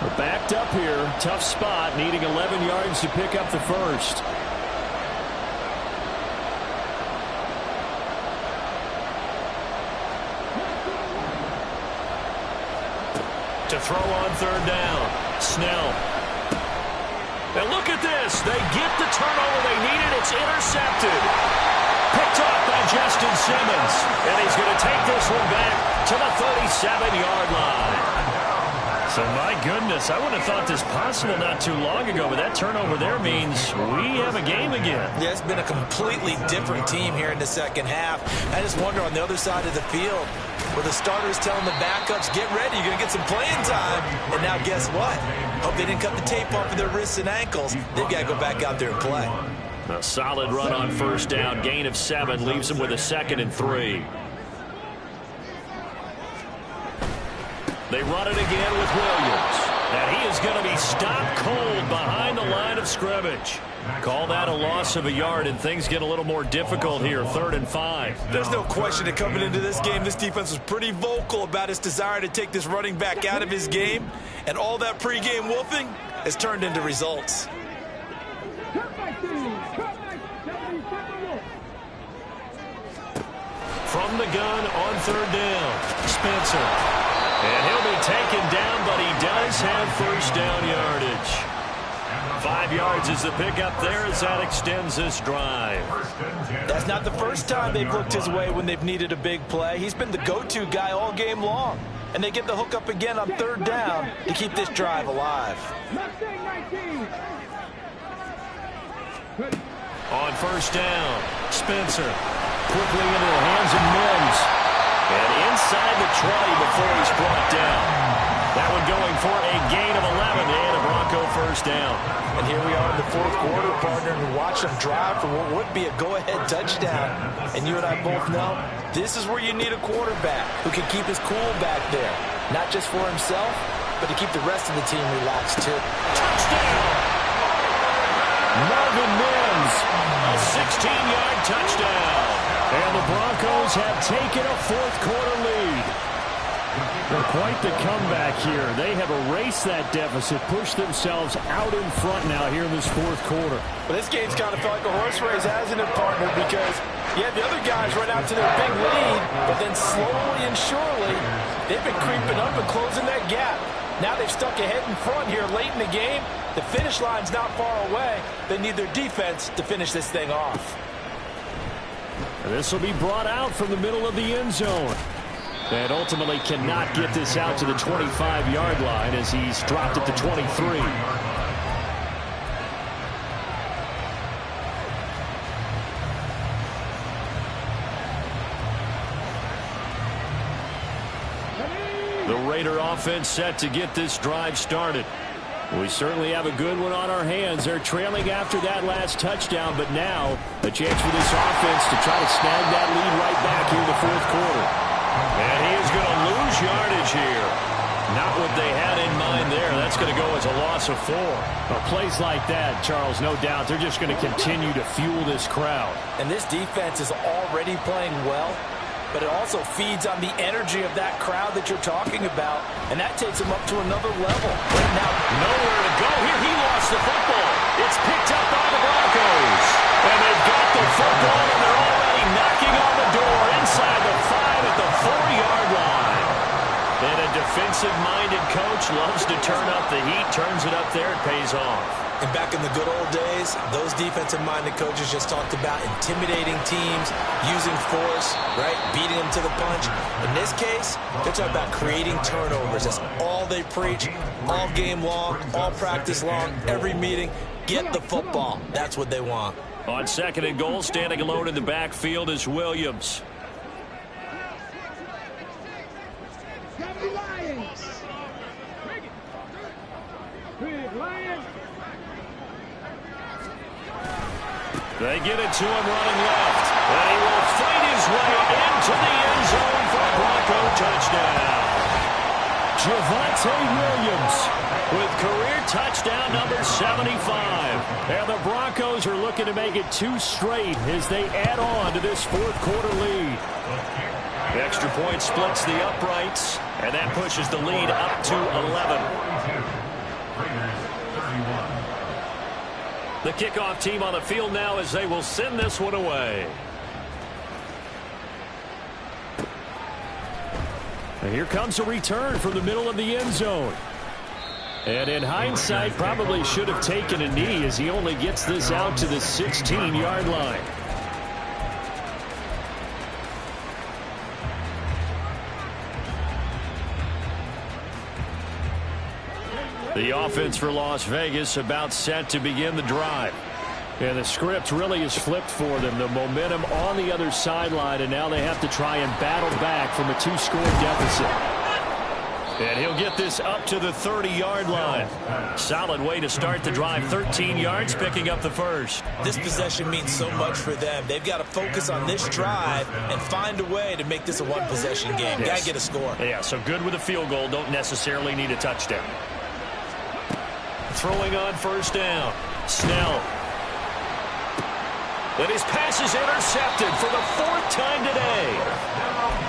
We're backed up here. Tough spot, needing 11 yards to pick up the first. To throw on 3rd down. Snell. And look at this. They get the turnover they needed. It's intercepted. Picked off by Justin Simmons. And he's going to take this one back to the 37-yard line. So, my goodness, I wouldn't have thought this possible not too long ago, but that turnover there means we have a game again. Yeah, it's been a completely different team here in the second half. I just wonder on the other side of the field, where the starters telling the backups, get ready, you're going to get some playing time. And now guess what? Hope they didn't cut the tape off of their wrists and ankles. They've got to go back out there and play. A solid run on 1st down. Gain of 7 leaves them with a 2nd and 3. They run it again with Williams. And he is going to be stopped cold behind the line of scrimmage. Call that a loss of a yard, and things get a little more difficult here. 3rd and 5. There's no question that coming into this game, this defense was pretty vocal about its desire to take this running back out of his game. And all that pregame wolfing has turned into results. From the gun on 3rd down, Spencer. And he'll be taken down, but he does have 1st down yardage. 5 yards is the pickup there as that extends this drive. That's not the first time they've looked his way when they've needed a big play. He's been the go-to guy all game long. And they get the hook up again on 3rd down to keep this drive alive. On 1st down, Spencer quickly into the hands of Mims. And inside the 20 before he's brought down. That one going for a gain of 11 and a Bronco 1st down. And here we are in the 4th quarter, partner, and watch them drive for what would be a go-ahead touchdown. And you and I both know this is where you need a quarterback who can keep his cool back there. Not just for himself, but to keep the rest of the team relaxed too. Touchdown! Marvin Mims, a 16-yard touchdown. And the Broncos have taken a 4th quarter lead. Well, quite the comeback here. They have erased that deficit, pushed themselves out in front now here in this 4th quarter. Well, this game's kind of felt like a horse race, hasn't it, partner? Because, yeah, the other guys run out to their big lead, but then slowly and surely, they've been creeping up and closing that gap. Now they've stuck ahead in front here late in the game. The finish line's not far away. They need their defense to finish this thing off. This will be brought out from the middle of the end zone. And ultimately cannot get this out to the 25-yard line as he's dropped at the 23. The Raider offense set to get this drive started. We certainly have a good one on our hands. They're trailing after that last touchdown, but now a chance for this offense to try to snag that lead right back here in the 4th quarter. And he is going to lose yardage here. Not what they had in mind there. That's going to go as a loss of 4. Well, plays like that, Charles, no doubt, they're just going to continue to fuel this crowd. And this defense is already playing well, but it also feeds on the energy of that crowd that you're talking about, and that takes them up to another level. Right now, nowhere to go. Here he lost the football. It's picked up by the Broncos. And they've got the football, and they're already knocking on the door inside the 5 at the 4-yard line. And a defensive-minded coach loves to turn up the heat, turns it up there, it pays off. And back in the good old days, those defensive-minded coaches just talked about intimidating teams, using force, right, beating them to the punch. In this case, they're talking about creating turnovers. That's all they preach, all game long, all practice long, every meeting. Get the football. That's what they want. On 2nd and goal, standing alone in the backfield is Williams. They get it to him running left. And he will fight his way into the end zone for a Bronco touchdown. Javonte Williams with career touchdown number 75. And the Broncos are looking to make it 2 straight as they add on to this 4th quarter lead. The extra point splits the uprights, and that pushes the lead up to 11. The kickoff team on the field now as they will send this one away. And here comes a return from the middle of the end zone. And in hindsight, probably should have taken a knee as he only gets this out to the 16-yard line. The offense for Las Vegas about set to begin the drive. And the script really is flipped for them. The momentum on the other sideline, and now they have to try and battle back from a 2-score deficit. And he'll get this up to the 30-yard line. Solid way to start the drive. 13 yards, picking up the first. This possession means so much for them. They've got to focus on this drive and find a way to make this a one-possession game. Yes. Got to get a score. Yeah, so good with a field goal. Don't necessarily need a touchdown. Throwing on 1st down. Snell. And his pass is intercepted for the 4th time today.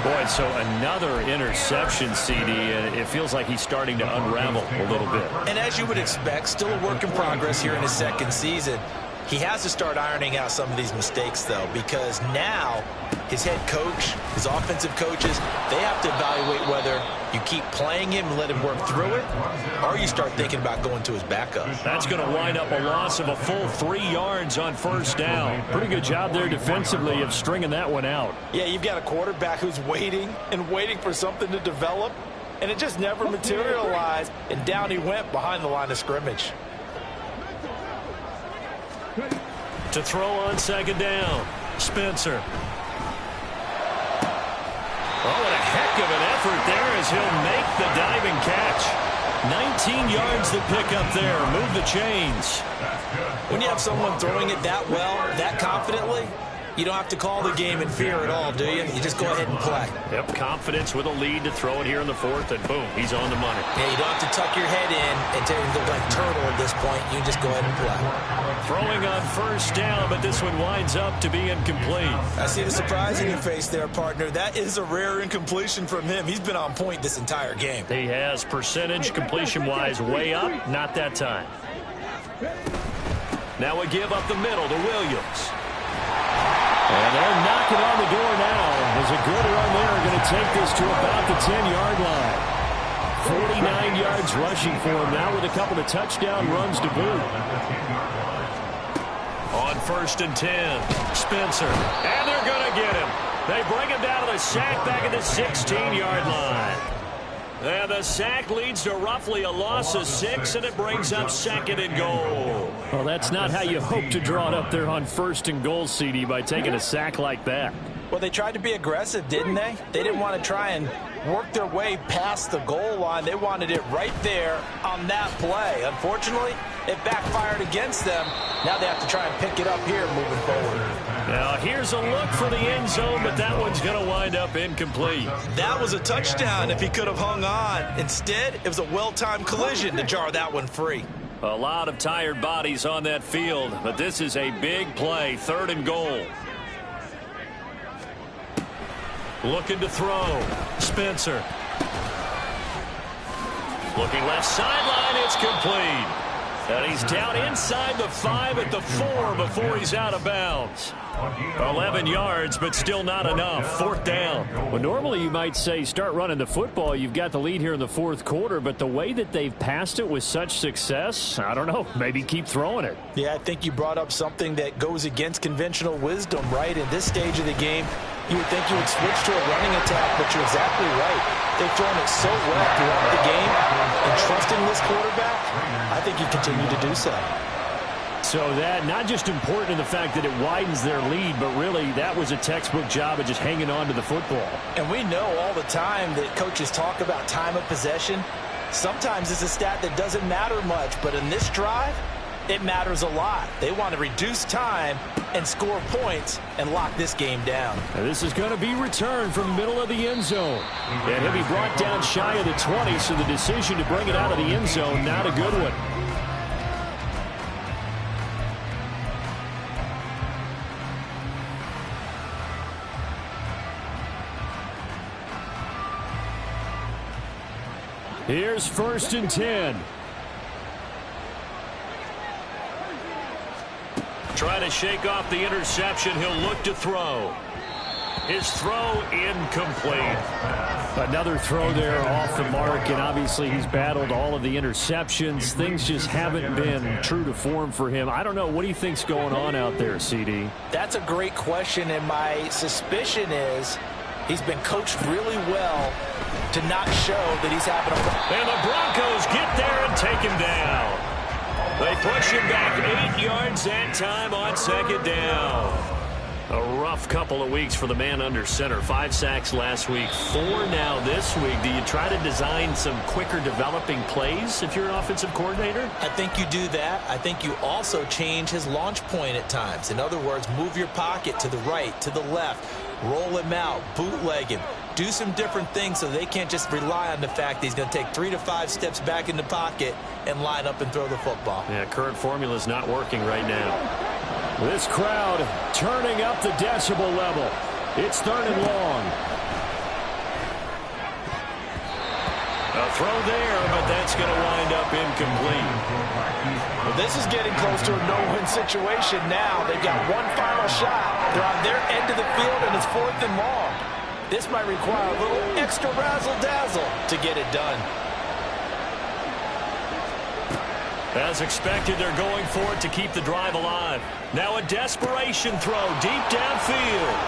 Boy, so another interception, CD, and it feels like he's starting to unravel a little bit. And as you would expect, still a work in progress here in his 2nd season. He has to start ironing out some of these mistakes, though, because now his head coach, his offensive coaches, they have to evaluate whether you keep playing him and let him work through it, or you start thinking about going to his backup. That's going to wind up a loss of a full 3 yards on 1st down. Pretty good job there defensively of stringing that one out. Yeah, you've got a quarterback who's waiting and waiting for something to develop, and it just never materialized, and down he went behind the line of scrimmage. To throw on 2nd down, Spencer. Oh, and a heck of an effort there as he'll make the diving catch. 19 yards to pick up there. Move the chains. When you have someone throwing it that well, that confidently, you don't have to call the game in fear at all, do you? You just go ahead and play. Yep, confidence with a lead to throw it here in the 4th, and boom, he's on the money. Yeah, you don't have to tuck your head in and look like turtle at this point. You just go ahead and play. Throwing on 1st down, but this one winds up to be incomplete. I see the surprise in your face there, partner. That is a rare incompletion from him. He's been on point this entire game. He has percentage completion-wise way up, not that time. Now we give up the middle to Williams. And they're knocking on the door now. There's a good run there. Going to take this to about the 10-yard line. 49 yards rushing for him now with a couple of touchdown runs to boot. On 1st and 10, Spencer. And they're going to get him. They bring him down to the sack back at the 16-yard line. And the sack leads to roughly a loss of 6, and it brings up 2nd and goal. Well, that's not how you hope to draw it up there on 1st and goal, CD, by taking a sack like that. Well, they tried to be aggressive, didn't they? They didn't want to try and work their way past the goal line. They wanted it right there on that play. Unfortunately, it backfired against them. Now they have to try and pick it up here moving forward. Now, here's a look for the end zone, but that one's going to wind up incomplete. That was a touchdown if he could have hung on. Instead, it was a well-timed collision to jar that one free. A lot of tired bodies on that field, but this is a big play, 3rd and goal. Looking to throw. Spencer. Looking left sideline, it's complete. And he's down inside the 5 at the 4 before he's out of bounds. 11 yards, but still not enough. 4th down. Well, normally you might say start running the football. You've got the lead here in the 4th quarter, but the way that they've passed it with such success, I don't know, maybe keep throwing it. Yeah, I think you brought up something that goes against conventional wisdom, right? In this stage of the game, you would think you would switch to a running attack, but you're exactly right. They've thrown it so well throughout the game, and trusting this quarterback, I think you continue to do so. So that not just important in the fact that it widens their lead, but really that was a textbook job of just hanging on to the football. And we know all the time that coaches talk about time of possession. Sometimes it's a stat that doesn't matter much, but in this drive, it matters a lot. They want to reduce time and score points and lock this game down. Now this is going to be returned from the middle of the end zone. And he'll be brought down shy of the 20, so the decision to bring it out of the end zone, not a good one. Here's 1st and 10. Trying to shake off the interception. He'll look to throw. His throw incomplete. Another throw there off the mark, and obviously he's battled all of the interceptions. Things just haven't been true to form for him. I don't know. What do you think's going on out there, CD? That's a great question, and my suspicion is he's been coached really well to not show that he's having a problem. And the Broncos get there and take him down. They push him back 8 yards that time on 2nd down. A rough couple of weeks for the man under center. 5 sacks last week, 4 now this week. Do you try to design some quicker developing plays if you're an offensive coordinator? I think you do that. I think you also change his launch point at times. In other words, move your pocket to the right, to the left, roll him out, bootleg him. Do some different things so they can't just rely on the fact that he's going to take 3 to 5 steps back in the pocket and line up and throw the football. Yeah, current formula is not working right now. This crowd turning up the decibel level. It's 3rd and long. A throw there, but that's going to wind up incomplete. Well, this is getting close to a no-win situation now. They've got one final shot. They're on their end of the field, and it's 4th and long. This might require a little extra razzle-dazzle to get it done. As expected, they're going for it to keep the drive alive. Now a desperation throw deep downfield.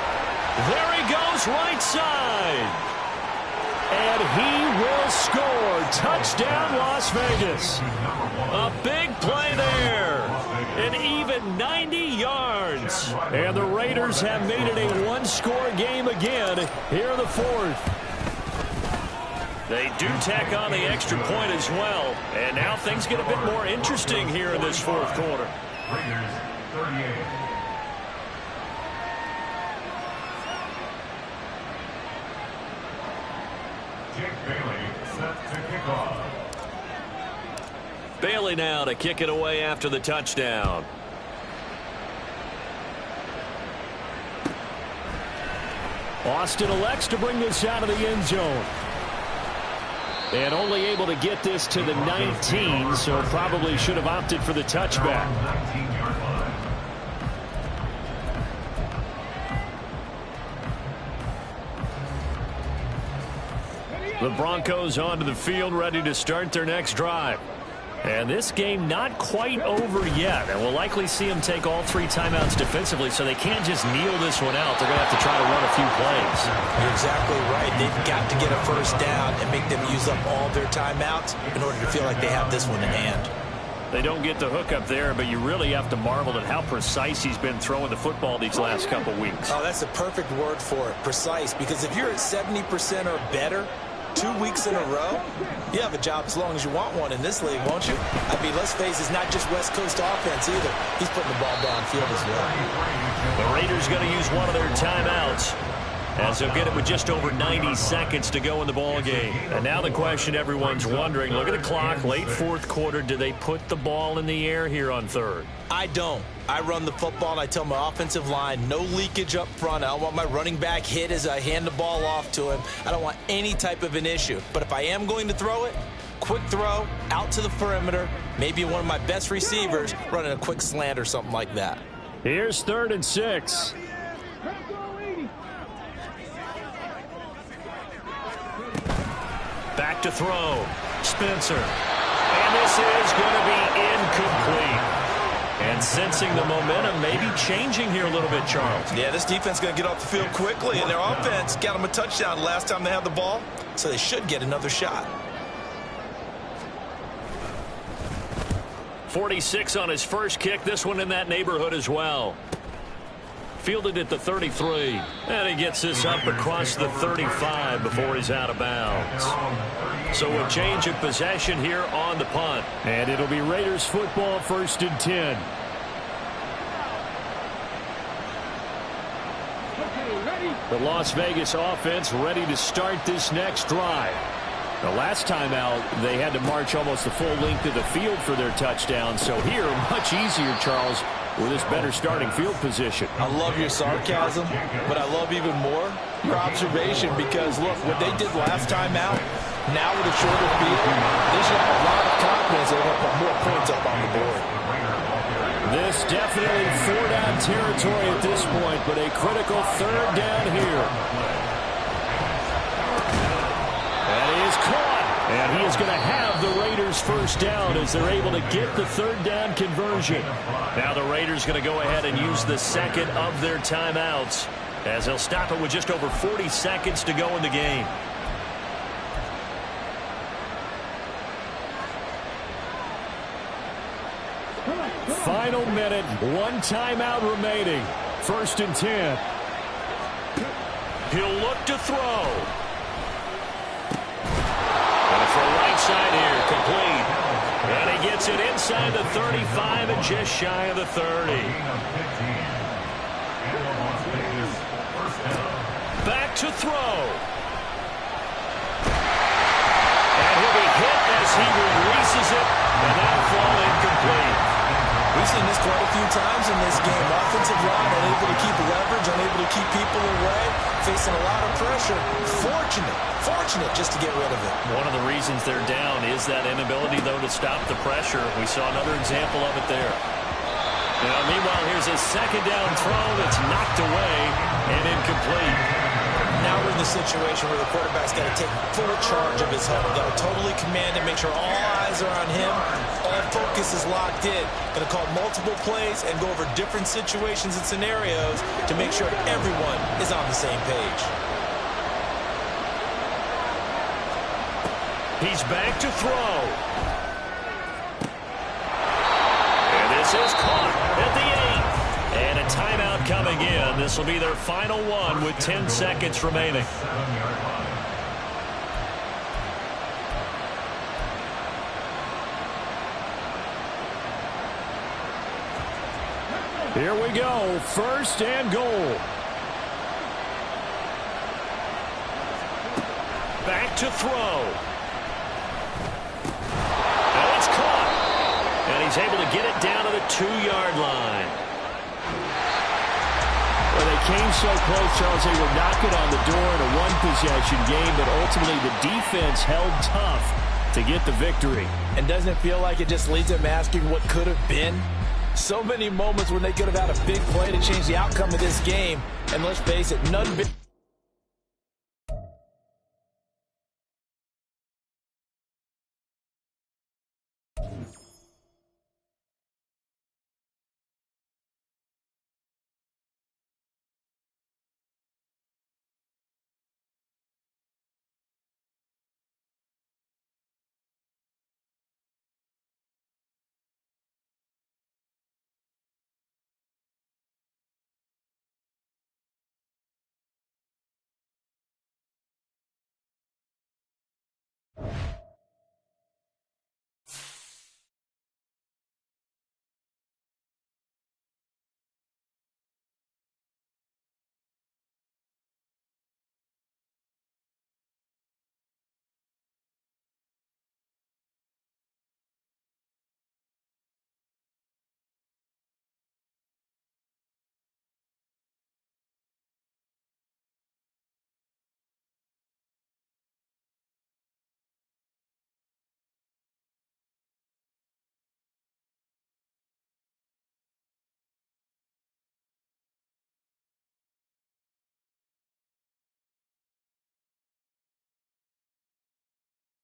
There he goes, right side. And he will score. Touchdown, Las Vegas. A big play there. An even 90 yards. And the Raiders have made it a one-score game again here in the 4th. They do tack on the extra point as well. And now things get a bit more interesting here in this 4th quarter. Raiders 38. Jake Bailey set to kick off. Bailey now to kick it away after the touchdown. Austin elects to bring this out of the end zone. And only able to get this to the 19, so probably should have opted for the touchback. 19-yard line. The Broncos onto the field, ready to start their next drive. And this game not quite over yet. And we'll likely see them take all 3 timeouts defensively, so they can't just kneel this one out. They're going to have to try to run a few plays. You're exactly right. They've got to get a first down and make them use up all their timeouts in order to feel like they have this one in hand. They don't get the hook up there, but you really have to marvel at how precise he's been throwing the football these last couple weeks. Oh, that's the perfect word for it, precise. Because if you're at 70% or better 2 weeks in a row, you have a job as long as you want one in this league, won't you? I mean, let's face it, it's not just West Coast offense either. He's putting the ball downfield as well. The Raiders going to use one of their timeouts, as they'll get it with just over 90 seconds to go in the ball game. And now the question everyone's wondering, look at the clock, late 4th quarter, do they put the ball in the air here on 3rd? I don't. I run the football, and I tell my offensive line, no leakage up front. I don't want my running back hit as I hand the ball off to him. I don't want any type of an issue. But if I am going to throw it, quick throw out to the perimeter. Maybe one of my best receivers running a quick slant or something like that. Here's 3rd and 6. Back to throw. Spencer. And this is going to be incomplete. And sensing the momentum, maybe changing here a little bit, Charles. Yeah, this defense is going to get off the field quickly, and their offense got them a touchdown last time they had the ball, so they should get another shot. 46 on his first kick. This one in that neighborhood as well. Fielded at the 33. And he gets this up across the 35 before he's out of bounds. So a change of possession here on the punt. And it'll be Raiders football, 1st and 10. The Las Vegas offense ready to start this next drive. The last time out, they had to march almost the full length of the field for their touchdown. So here, much easier, Charles, with this better starting field position. I love your sarcasm, but I love even more your observation because, look, what they did last time out, now with a shorter field, they should have a lot of confidence they're going to put more points up on the board. This definitely 4-down territory at this point, but a critical 3rd down here. And he is caught. And he is going to have the Raiders 1st down as they're able to get the 3rd down conversion. Now the Raiders going to go ahead and use the 2nd of their timeouts as they'll stop it with just over 40 seconds to go in the game. Final minute, 1 timeout remaining. 1st and 10. He'll look to throw. And for right side here, complete. And he gets it inside the 35 and just shy of the 30. Back to throw. And he'll be hit as he releases it, and that'll fall incomplete. We've seen this quite a few times in this game. Offensive line unable to keep leverage, unable to keep people away, facing a lot of pressure. Fortunate just to get rid of it. One of the reasons they're down is that inability, though, to stop the pressure. We saw another example of it there. Now, meanwhile, here's a 2nd down throw that's knocked away and incomplete. Now we're in the situation where the quarterback's got to take full charge of his huddle. Got to totally command it, make sure all eyes are on him. All focus is locked in. Going to call multiple plays and go over different situations and scenarios to make sure everyone is on the same page. He's back to throw. And this is caught at the 8. And a timeout coming in. This will be their final one with 10 seconds remaining. Here we go. 1st and goal. Back to throw. And it's caught. And he's able to get it down to the 2-yard line. Well, they came so close, Charles. They were knocking on the door in a 1-possession game, but ultimately the defense held tough to get the victory. And doesn't it feel like it just leads them asking what could have been? So many moments when they could have had a big play to change the outcome of this game. And let's face it, none big.